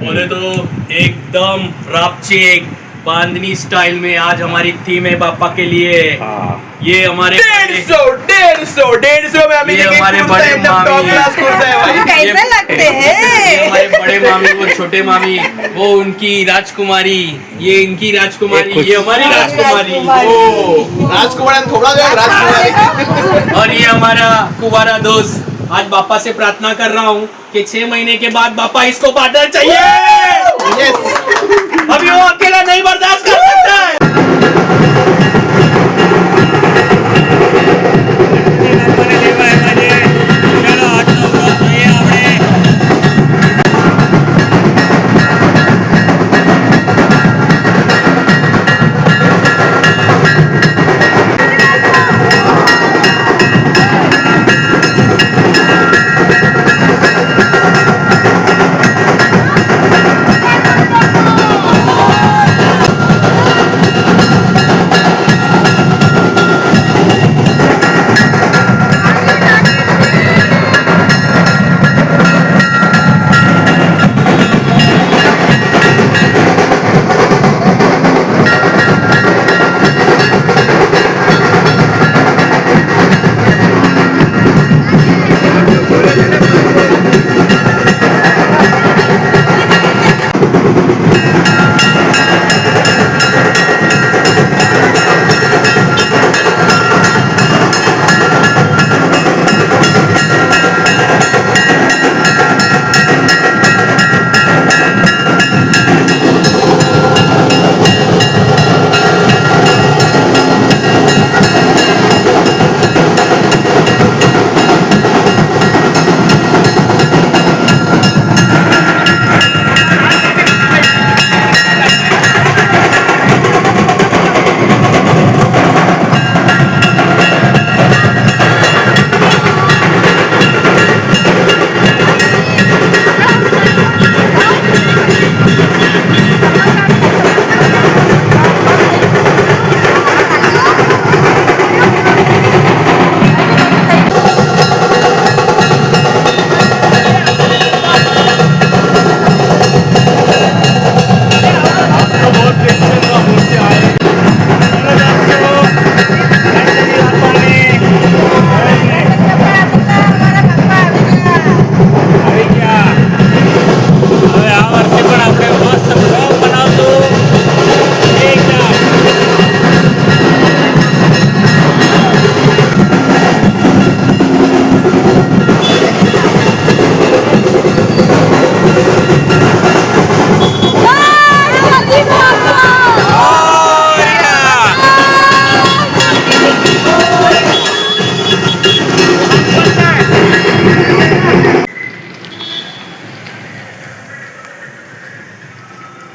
बोले तो एकदम रापचेक बांधनी स्टाइल में आज हमारी थीम है बापा के लिए। ये हमारे 150 में हमें ये हमारे बड़े मामी कैसे लगते ये हैं? हमारे बड़े मामी, वो छोटे मामी, वो उनकी राजकुमारी, ये इनकी राजकुमारी, ये हमारी राजकुमारी, राजकुमार थोड़ा जो है राजकुमार और ये हमारा कुंवारा दोस्त। आज बापा से प्रार्थना कर रहा हूँ कि 6 महीने के बाद बापा इसको पार्टनर चाहिए। अभी वो अकेला नहीं बर्दाश्त कर सकता है।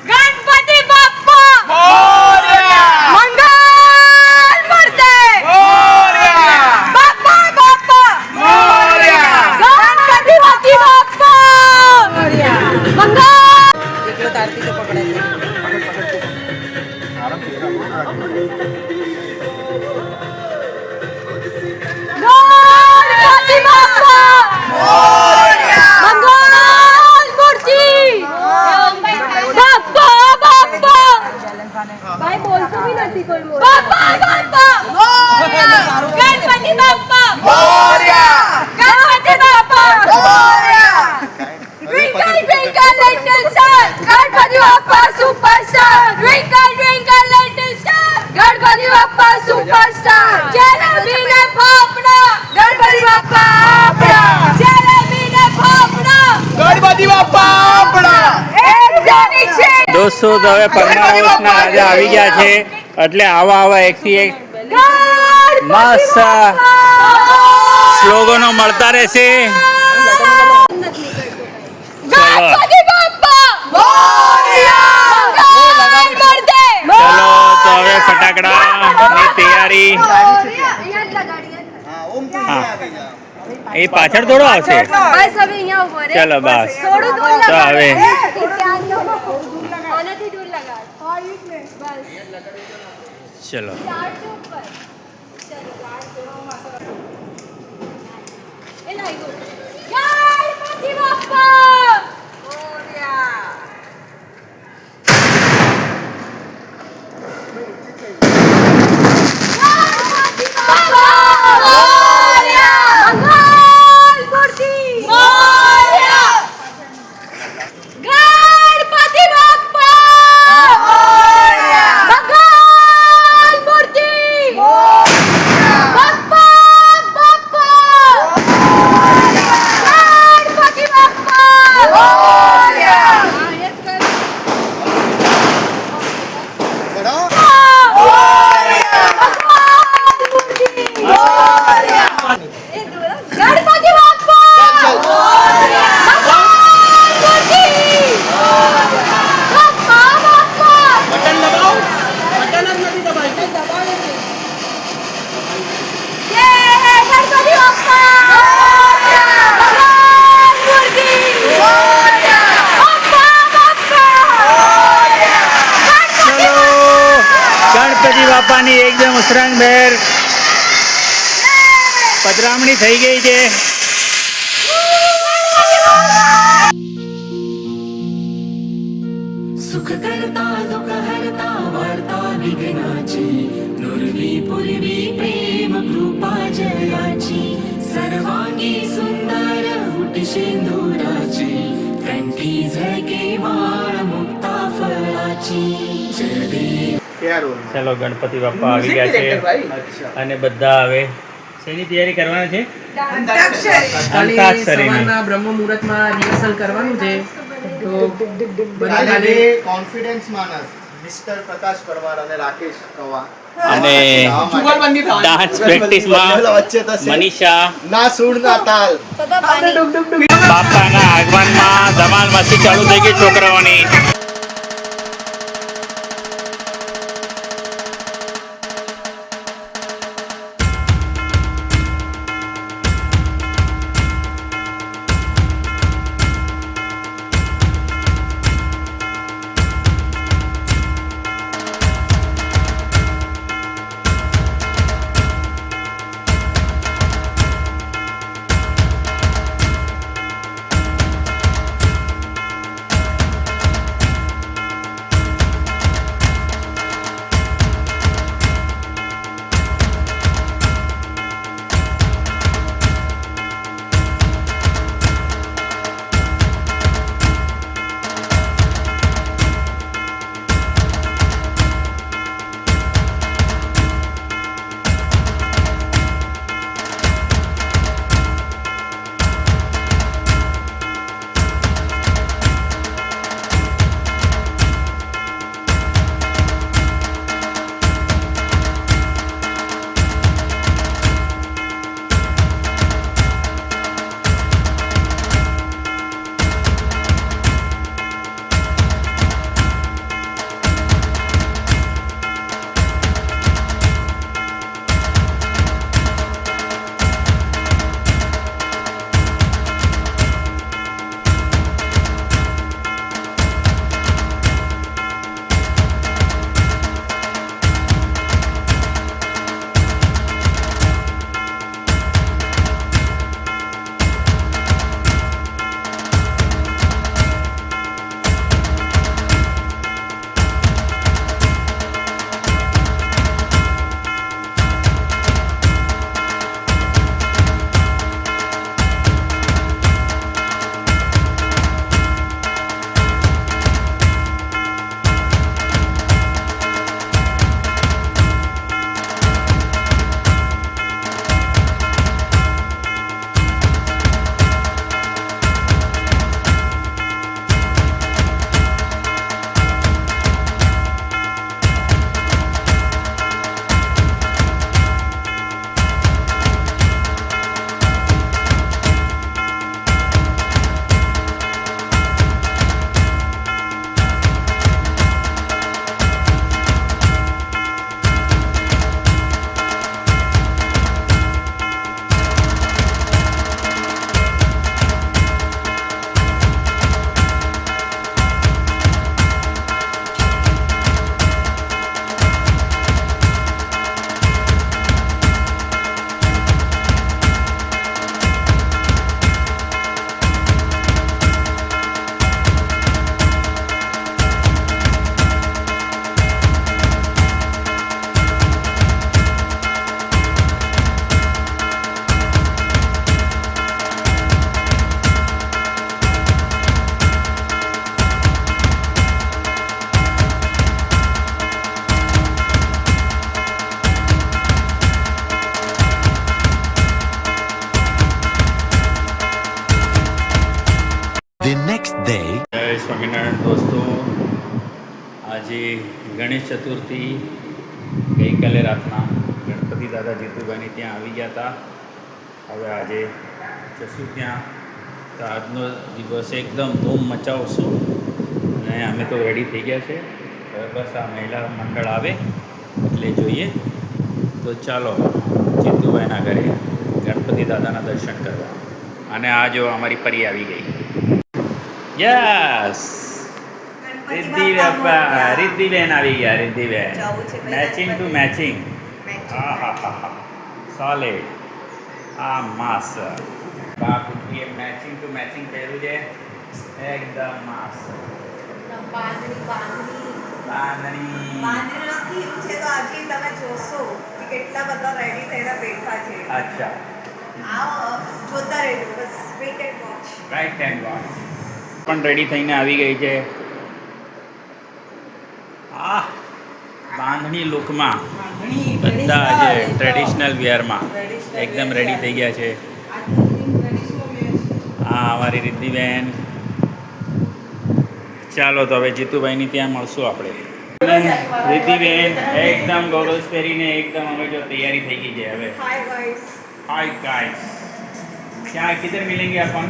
गणपती बाप्पा मंगल मूर्ती बाप्पा बाप्पा गणपती बाप्पा मंगल गणपती बाप्पा मंगल मूर्ती बाप्पा बाप्पा काय बोलतो मी ना तिकोल Bappa Bappa Ganpati Bappa Ganpati Bappa twinkle twinkle little star Ganpati Bappa superstar twinkle twinkle little star Ganpati Bappa superstar जलेबीने फाफडा गणपती बाप्पा आपडा जलेबीने फाफडा गणपति बाप्पा એક જાની છે દોસ્તો તો હવે 15 વર્ષના રાજા આવી ગયા છે એટલે આવા એકથી એક મસ્ત સ્લોગનો મળતા રહેશે. ગણપતિ બાપ્પા મોરયા મંગળ મૂર્તિ ચલો તો હવે ફટાકડાની તૈયારી. હા એ પાછળ થોડો આવશે. બસ હવે અહીંયા ઉભો રે ચલો બસ થોડું દૂર તો લગાડ હવે આનાથી દૂર લગાડ બસ ચલો ઝાડ છે ઉપર એ લાઈ ગયો ગણપતિ બાપ્પા મોરયા બાપાની એકદમ ઉતરાંગભેર પધરામણી થઈ ગઈ છે. सुख करता दुख हरता वार्ता विघ्नाची नुरवी पुरवी प्रेम कृपा जयाची सर्वांगी सुंदर उटी सिंदुराची कंठी झळके वाळ मुक्ता फळाची जय देव. ચાલો ગણપતિ બાપા આવી ગયા છે અને બધા હવે શેની તૈયારી કરવાની છે? અંતાક્ષરીની. સવારના બ્રહ્મ મુહૂર્તમાં રિહર્સલ કરવાનું છે. તો કોન્ફિડન્સ માનસ મિસ્ટર પ્રકાશ પરમાર અને રાકેશ કવા અને જુગલબંધી થવાની. ડાન્સ પ્રેક્ટિસમાં વચ્ચે થશે મનીષા ના સૂર ના તાલ. બાપાના આગમનમાં ધમાલ મસ્તી ચાલુ થઈ ગઈ છોકરાઓની. જય સ્વામિનારાયણ દોસ્તો, આજે ગણેશ ચતુર્થી ગઈકાલે રાતના ગણપતિ દાદા જીતુભાઈની ત્યાં આવી ગયા હતા. હવે આજે જશું ત્યાં. તો આજનો દિવસ એકદમ ધૂમ મચાવશું અને અમે તો રેડી થઈ ગયા છે. હવે બસ આ મહિલા મંડળ આવે એટલે જોઈએ. તો ચાલો જીતુભાઈના ઘરે ગણપતિ દાદાના દર્શન કરવા. અને આ જો અમારી પરી આવી ગઈ. યસ, રિદ્ધિ બાપા રિદ્ધિબેન આવી ગયા રિદ્ધિબેન મેચિંગ ટુ મેચિંગ હા હા હા હા સોલિડ આ માસ બા પુત્રીએ મેચિંગ ટુ મેચિંગ પહેર્યું છે એકદમ માસ બાંધણી અચ્છા રાઈટ હેન્ડ વોચ પણ રેડી થઈને આવી ગઈ છે આ બાંધણી લુકમાં બધા જે ટ્રેડિશનલ વેરમાં એકદમ રેડી થઈ ગયા છે આ અમારી રિદ્ધિબેન ચાલો તો હવે જીતુભાઈની ત્યાં મળશું આપણે રિદ્ધિબેન એકદમ ગોગલ્સ પહેરીને એકદમ અમે જો તૈયારી થઈ ગઈ છે હવે हाय गाइस क्या किधर मिलेंगे अपन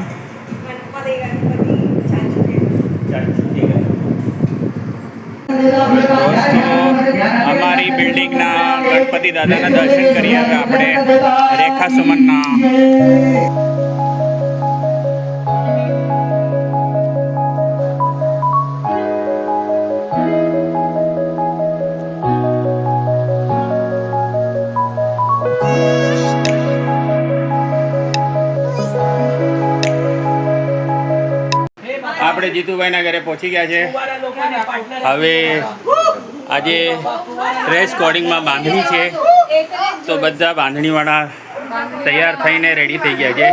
અમારી બિલ્ડિંગના ગણપતિ દાદાના દર્શન કરીએ હવે આપણે રેખા સુમનના આપણે જીતુભાઈના ઘરે પહોંચી ગયા છે હવે આજે ડ્રેસ કોડિંગમાં બાંધણી છે તો બધા બાંધણીવાળા તૈયાર થઈને રેડી થઈ ગયા છે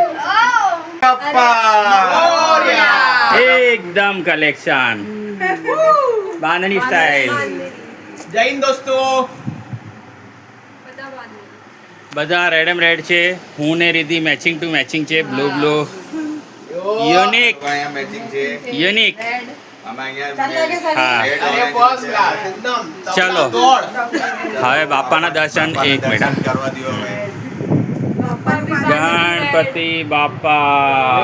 એકદમ કલેક્શન બાંધણી સ્ટાઇલ જય હિન્દ દોસ્તો બધા રેડમ રેડ છે હું ને રીતિ મેચિંગ ટુ મેચિંગ છે બ્લુ બ્લુ યુનિક યુનિક હા ચાલો હવે બાપાના દર્શન એક મિનિટ ગણપતિ બાપા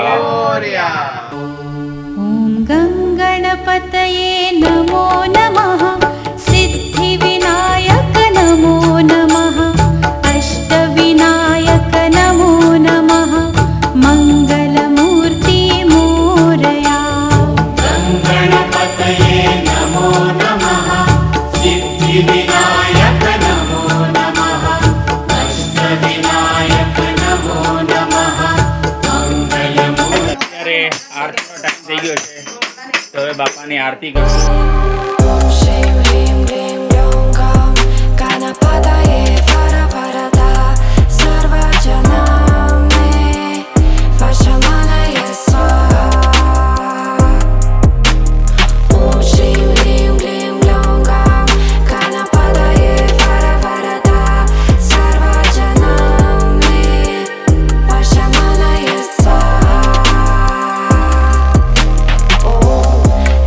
ॐ गङ्गणपतये नमो नमः सिद्धिविनायक नमो नमः अष्टविनायक नमो नमः मङ्गलमूर्ति मोरया गङ्गणपतये नमो नमः सिद्धिविनायक नमो नमः अष्टविनायक नमो नमः અત્યારે આરતીનો ટાઈમ થઈ ગયો છે તો હવે બાપાની આરતી કરશું ॐ श्रीं ह्रीं क्लीं ग्लौं गौं गणपतये वरवरदा सर्वजनां मे वशमानय स्वाहा ॐ श्रीं ह्रीं क्लीं ग्लौं गौं गणपतये वरवरदा सर्वजनां मे वशमानय स्वाहा ॐ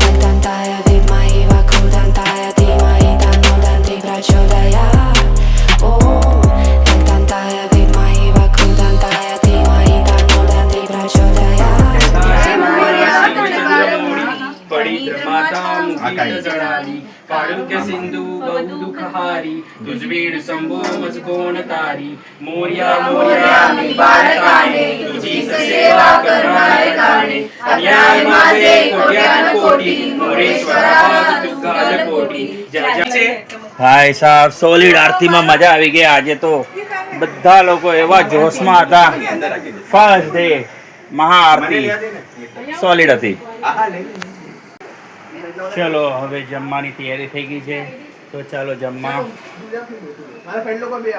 एकदन्ताय विद्महे वक्रतुण्डाय धीमहि तन्नो दन्ति प्रचोदयात् ॐ एकदन्ताय विद्महे वक्रतुण्डाय धीमहि तन्नो दन्ति प्रचोदयात् પડી માતા મુખી જડાલી કાળુક્ય સિંધુ બહુ દુઃખહારી તુજ વીર શંભો મજ કોણ તારી મોર્યા મોર્યા નિબાળકાને તુજી સેવા કરનાય કાને અન્યાય માસે કોટ્યાન કોટી મોરેશ્વર ભાગ દુર્ગાલ કોટી જય જય ભાઈ સાહેબ સોલિડ આરતીમાં મજા આવી ગઈ આજે તો બધા લોકો એવા જોશમાં હતા ફર્સ્ટ ડે મહાઆરતી સોલિડ હતી ચલો હવે જમવાની તૈયારી થઈ ગઈ છે તો ચાલો જમવા મારા ફ્રેન્ડ લોકો બે